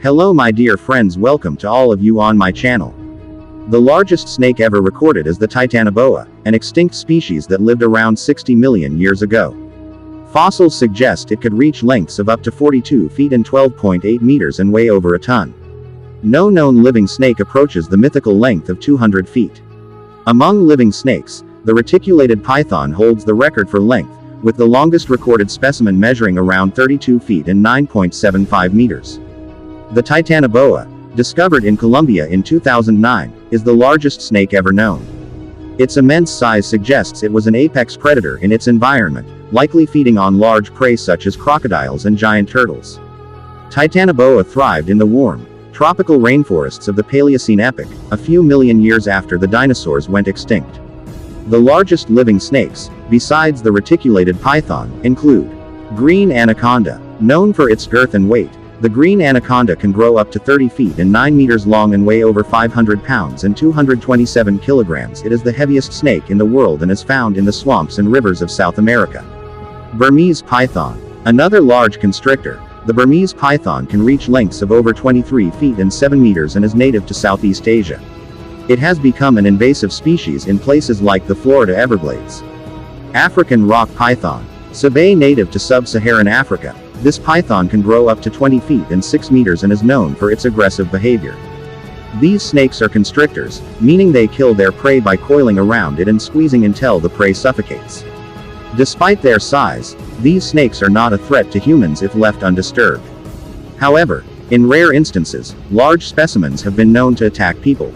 Hello my dear friends, welcome to all of you on my channel. The largest snake ever recorded is the Titanoboa, an extinct species that lived around 60 million years ago. Fossils suggest it could reach lengths of up to 42 feet and 12.8 meters and weigh over a ton. No known living snake approaches the mythical length of 200 feet. Among living snakes, the reticulated python holds the record for length, with the longest recorded specimen measuring around 32 feet and 9.75 meters. The Titanoboa, discovered in Colombia in 2009, is the largest snake ever known. Its immense size suggests it was an apex predator in its environment, likely feeding on large prey such as crocodiles and giant turtles. Titanoboa thrived in the warm, tropical rainforests of the Paleocene epoch, a few million years after the dinosaurs went extinct. The largest living snakes, besides the reticulated python, include green anaconda. Known for its girth and weight, the green anaconda can grow up to 30 feet and 9 meters long and weigh over 500 pounds and 227 kilograms. It is the heaviest snake in the world and is found in the swamps and rivers of South America. Burmese python. Another large constrictor, the Burmese python can reach lengths of over 23 feet and 7 meters and is native to Southeast Asia. It has become an invasive species in places like the Florida Everglades. African rock python. Sabae native to sub-Saharan Africa, this python can grow up to 20 feet and 6 meters and is known for its aggressive behavior. These snakes are constrictors, meaning they kill their prey by coiling around it and squeezing until the prey suffocates. Despite their size, these snakes are not a threat to humans if left undisturbed. However, in rare instances, large specimens have been known to attack people.